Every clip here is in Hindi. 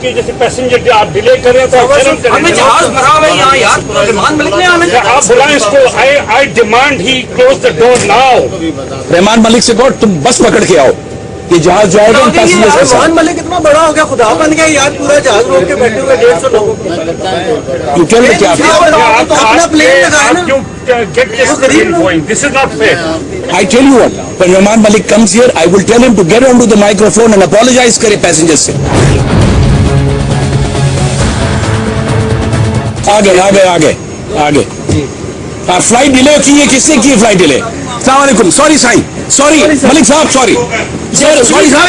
कि जैसे पैसेंजर आप डिले कर रहे हैं तो हमें जहाज भरा हुआ है यहाँ यार, रहमान मलिक ने आना चाहिए। आप बुलाएं इसको। आई demand he close the door now. Rahman Malik से कहो तुम बस पकड़ के आओ, ये जहाज जो आएगा पैसेंजर्स के साथ। रहमान मलिक इतना बड़ा हो गया, खुदा बन गया यार, पूरा जहाज रोक के बैठे हुए 150 लोगों को। You tell me क्या अपना प्लेन लगाया ना। Get this train going. This is not fair. I tell you what, when Rahman Malik comes here, I will tell him to get onto the microphone and apologize करे पैसेंजर्स से। आगे। फ्लाइट डिले की है, किसने की फ्लाइट डिले? अस्सलाम वालेकुम। सॉरी साईं, सॉरी मलिक साहब, सॉरी सॉरी साहब,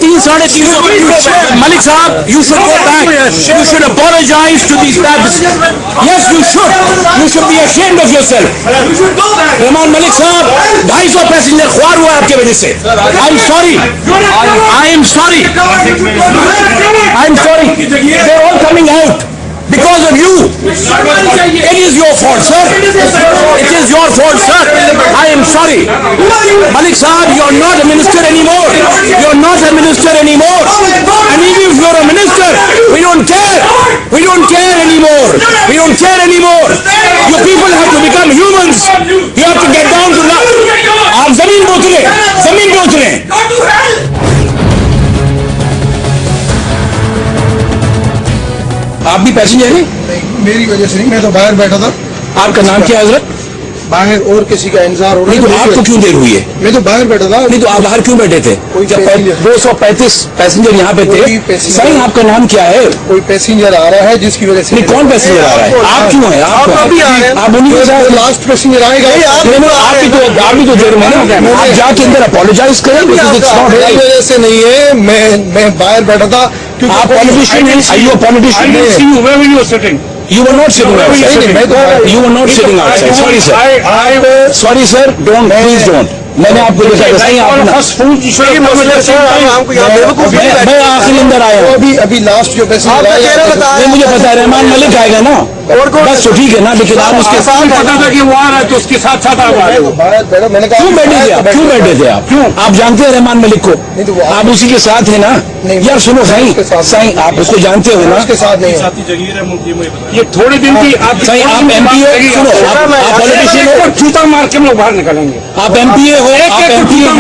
3-3.5 मलिक साहब, you should go back. You should apologize to the establishment. Yes, you should. You should be ashamed of yourself. Rahman Malik साहब, 250 पैसेंजर ख्वार हुआ आपके वजह से। I'm sorry. They're all coming out because of you. It is your fault, sir. It is your fault, sir. I am sorry. Malik Saab, you are not a minister anymore. You are not a minister anymore. And even if you are a minister, we don't care. We don't care anymore. We don't care anymore. You people have to become humans. You have to get down to that. आप जमीन पे उतरे। आप भी पैसेंजर हैं? मेरी वजह से नहीं, मैं तो बाहर बैठा था। आपका नाम क्या है हजरत? बाहर और किसी का इंतजार हो रहा है। नहीं तो आपको क्यों देर हुई है? मैं तो बाहर बैठा था। नहीं तो आप बाहर क्यों बैठे थे? जब 235 पैसेंजर यहाँ पे थे। सही, आपका नाम क्या है? कोई पैसेंजर आ रहा है जिसकी वजह से। नहीं, कौन पैसेंजर आ रहा है? आप क्यों हैं? आप अभी आ रहे हैं। आप उन्हीं के साथ लास्ट पैसेंजर आएगा। आप भी तो देर में ना, आप जाके अंदर अपोलोजाइज करें। मेरी वजह से नहीं है, मैं बाहर बैठा था। आप पॉलिटिशियन हैं? Are you a politician? Where were you sitting? You were not sitting outside. You were not sitting outside. Sorry, sir. Sorry, sir. Don't. Please don't. मैंने आपको देखा था। सही, मैं आखिरी अंदर आया हूँ। अभी लास्ट जो पैसेंजर आएगा, मुझे पता है रहमान मलिक आएगा ना, बस तो ठीक है ना। लेकिन आप उसके साथ पता था कि वो आ रहा है तो उसके साथ आप आ रहे हो। क्यों बैठे थे आप? आप जानते हैं रहमान मलिक को? आप उसी के साथ है ना? यार सुनो सही, आप उसको जानते हो ना? उसके साथ नहीं। ये थोड़े दिन की आप सही, आप MP हो? सुनो, आप पॉलिटिशियन हो? जूता मार के हम लोग बाहर निकलेंगे। आप MP हो? आप MP हैं?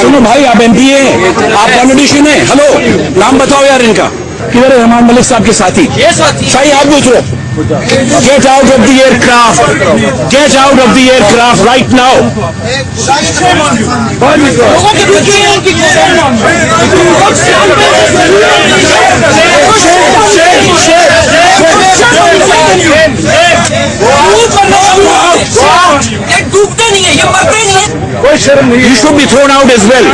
सुनो भाई, आप MP हैं, आप पॉलिटिशियन हैं। हेलो, नाम बताओ यार इनका। किधर है रहमान मलिक साहब के साथी? सही, आप भी उतरो। Get out of the aircraft. Get out of the aircraft right now. डूबते नहीं है, ये मरते नहीं है। कोई शर्म नहीं। You should be thrown out as well.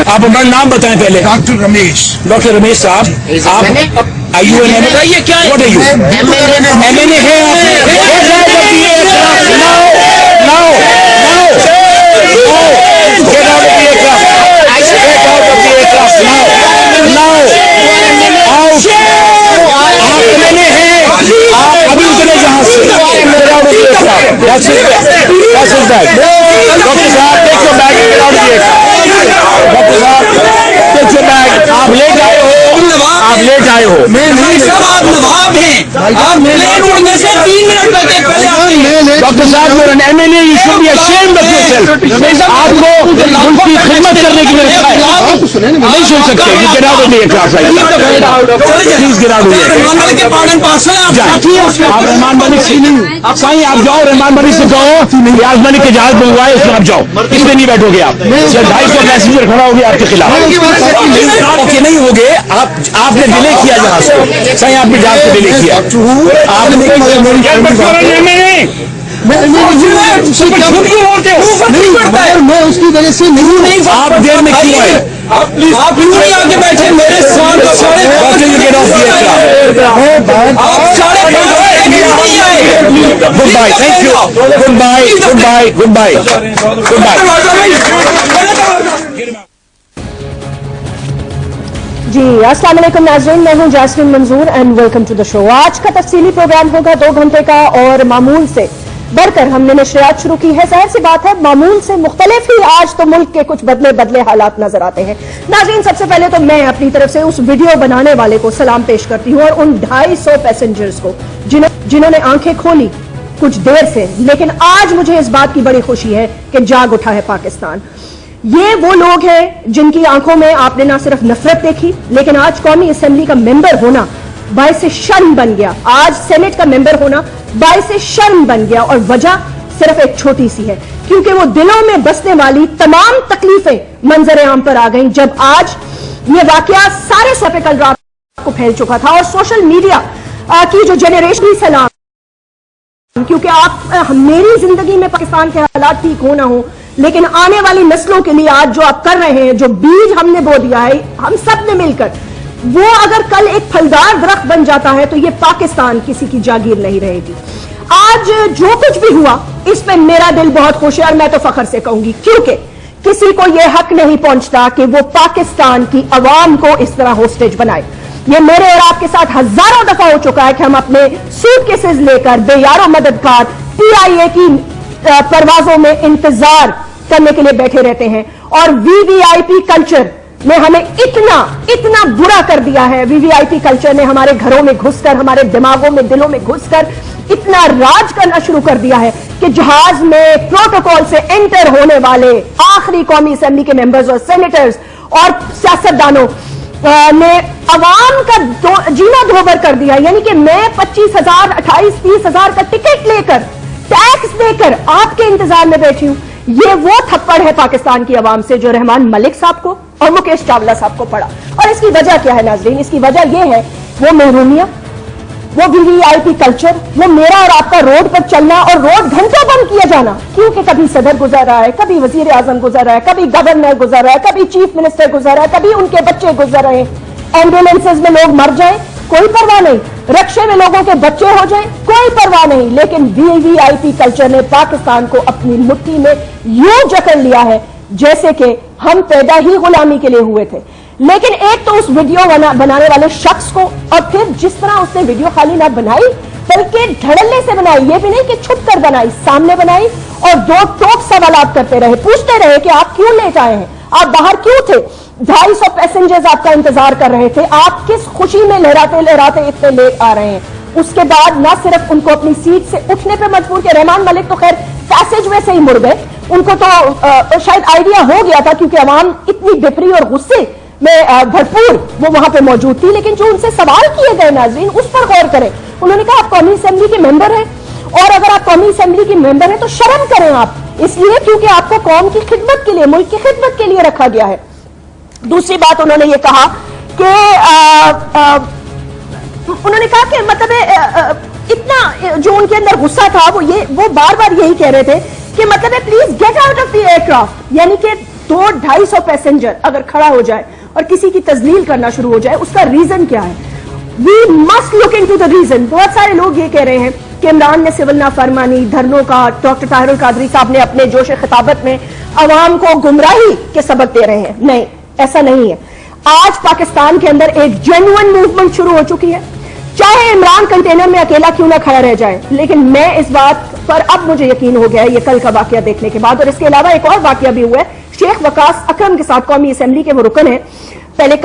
आप अपना नाम बताएं पहले। डॉक्टर रमेश। डॉक्टर रमेश साहब, आप Are you an MLA? What are you? MLA है Get out of the aircraft. Get out of the aircraft now. Out. आप MLA हैं, आप अभी उतरे जहाज से। Get out of the aircraft. That's his bag. Doctor साहब, take your bag and get out of the aircraft. Doctor साहब, take your bag. आप लेट आए हो। मैं नहीं साहब, आप नवाब हैं। आप प्लेन उड़ने से 3 मिनट पहले डॉक्टर साहब, you're an MLA, you should be ashamed of yourself. आपको मुल्क की खिदमत करने की मेरे नहीं सुन सकते। You get out of the aircraft right now. Please get out of the aircraft. आप रहमान मलिक से नहीं, आप कहीं आप जाओ, रहमान मलिक से कहो रियाज मलिक के जहाज मंगवाए, उसमें आप जाओ। इसमें नहीं बैठोगे आप। 250 पैसेंजर खड़ा हो गया आपके खिलाफ। ओके, नहीं हो गए। आपने डिले किया जहाज को। सही, आपने जहाज को डिले किया। आपने मैं उसकी वजह से नहीं। आप देर में क्यों आए? आप क्यों नहीं आके बैठे मेरे साथ? Goodbye, thank you, goodbye. जी अस्सलाम वालेकुम नाज़रीन, मैं हूं Jasmeen Manzoor and welcome to the show. आज का तफसीली प्रोग्राम होगा 2 घंटे का और मामूल से बढ़कर हमने नशरियात शुरू की है। जाहिर सी बात है, मामूल से मुख्तलिफ ही आज तो मुल्क के कुछ बदले बदले हालात नजर आते हैं। नाज़रीन, सबसे पहले तो मैं अपनी तरफ से उस वीडियो बनाने वाले को सलाम पेश करती हूं और उन 250 पैसेंजर्स को जिन्होंने आंखें खोली कुछ देर से, लेकिन आज मुझे इस बात की बड़ी खुशी है कि जाग उठा है पाकिस्तान। ये वो लोग हैं जिनकी आंखों में आपने ना सिर्फ नफरत देखी, लेकिन आज कौमी असेंबली का मेंबर होना बाइसे शर्म बन गया। आज सेनेट का मेंबर होना बाइसे शर्म बन गया और वजह सिर्फ एक छोटी सी है, क्योंकि वो दिलों में बसने वाली तमाम तकलीफें मंजर आम पर आ गईं जब आज ये वाकया सारे सफे कल रात को फैल चुका था। और सोशल मीडिया की जो जनरेशनल सलाम, क्योंकि आप मेरी जिंदगी में पाकिस्तान के हालात ठीक हो ना हो, लेकिन आने वाली नस्लों के लिए आज जो आप कर रहे हैं, जो बीज हमने बो दिया है हम सब ने मिलकर, वो अगर कल एक फलदार दरख्त बन जाता है तो ये पाकिस्तान किसी की जागीर नहीं रहेगी। आज जो कुछ भी हुआ इस पे मेरा दिल बहुत खुश है और मैं तो फख्र से कहूंगी, क्योंकि किसी को यह हक नहीं पहुंचता कि वो पाकिस्तान की अवाम को इस तरह होस्टेज बनाए। ये मेरे और आपके साथ हजारों दफा हो चुका है कि हम अपने सूटकेसेस लेकर बेयारो मददगार PIA की परवाजों में इंतजार करने के लिए बैठे रहते हैं। और VVIP कल्चर ने हमें इतना बुरा कर दिया है। VVIP कल्चर ने हमारे घरों में घुसकर, हमारे दिमागों में, दिलों में घुसकर इतना राज करना शुरू कर दिया है कि जहाज में प्रोटोकॉल से एंटर होने वाले आखिरी कौमी असेंबली के मेंबर्स और सेनेटर्स और सियासतदानों ने अवाम का जीना धोबर कर दिया। यानी कि मैं 25,000, 28, 30,000 का टिकट लेकर, टैक्स देकर आपके इंतजार में बैठी हूं। ये वो थप्पड़ है पाकिस्तान की अवाम से जो रहमान मलिक साहब को और मुकेश चावला साहब को पड़ा। और इसकी वजह क्या है नाज़रीन? इसकी वजह यह है वो महरूमियत, वो VVIP कल्चर, वो मेरा और आपका रोड पर चलना और रोड घंटों बंद किया जाना, क्योंकि कभी सदर गुजर रहा है, कभी वजीर आजम गुजर रहा है, कभी गवर्नर गुजर रहा है, कभी चीफ मिनिस्टर गुजर रहा है, कभी उनके बच्चे गुजर रहे हैं। एम्बुलेंसेज में लोग मर जाए कोई परवाह नहीं, रक्षे में लोगों के बच्चे हो जाए कोई परवाह नहीं, लेकिन VVIP कल्चर ने पाकिस्तान को अपनी मुट्ठी में यूं जकड़ लिया है जैसे कि हम पैदा ही गुलामी के लिए हुए थे। लेकिन एक तो उस वीडियो बनाने वाले शख्स को, और फिर जिस तरह उसने वीडियो खाली ना बनाई बल्कि धड़ल्ले से बनाई, ये भी नहीं कि छुप कर बनाई, सामने बनाई और दो टोक सवालात करते रहे, पूछते रहे कि आप क्यों लेट आए हैं, आप बाहर क्यों थे, 250 पैसेंजर्स आपका इंतजार कर रहे थे, आप किस खुशी में लहराते लहराते इतने लेट आ रहे हैं। उसके बाद ना सिर्फ उनको अपनी सीट से उठने पर मजबूर किया, रहमान मलिक तो खैर पैसेज में से ही मुड़ गए, उनको तो शायद आइडिया हो गया था क्योंकि अवाम इतनी बिफरी और गुस्से में भरपूर वो वहां पे मौजूद थी। लेकिन जो उनसे सवाल किए गए नाज़रीन, उस पर गौर करें। उन्होंने कहा आप कौमी असेंबली के मेंबर हैं, और अगर आप कौमी असेंबली के मेंबर हैं तो शर्म करें आप, इसलिए क्योंकि आपको कौम की खिदमत के लिए, मुल्क की खिदमत के लिए रखा गया है। दूसरी बात उन्होंने ये कहा कि उन्होंने कहा कि मतलब इतना जो उनके अंदर गुस्सा था वो बार बार यही कह रहे थे कि मतलब please get out of the aircraft. यानी कि 200-250 पैसेंजर अगर खड़ा हो जाए और किसी की तजलील करना शुरू हो जाए, उसका रीजन क्या है? We must look into the reason. बहुत सारे लोग ये कह रहे हैं कि इमरान ने सिविल नाफरमानी, धरनों का, डॉक्टर ताहिरुल कादरी साहब ने अपने जोश खिताबत में अवाम को गुमराही के सबक दे रहे हैं। नहीं, ऐसा नहीं है। आज पाकिस्तान के अंदर एक जेन्युइन मूवमेंट शुरू हो चुकी है, चाहे इमरान कंटेनर में अकेला क्यों ना खड़ा रह जाए। लेकिन मैं इस बात पर अब मुझे यकीन हो गया है ये कल का वाकया देखने के बाद। और इसके अलावा एक और वाकया भी हुआ है शेख वकास अकरम के साथ, कौमी असेंबली के वो रुकन है, पहले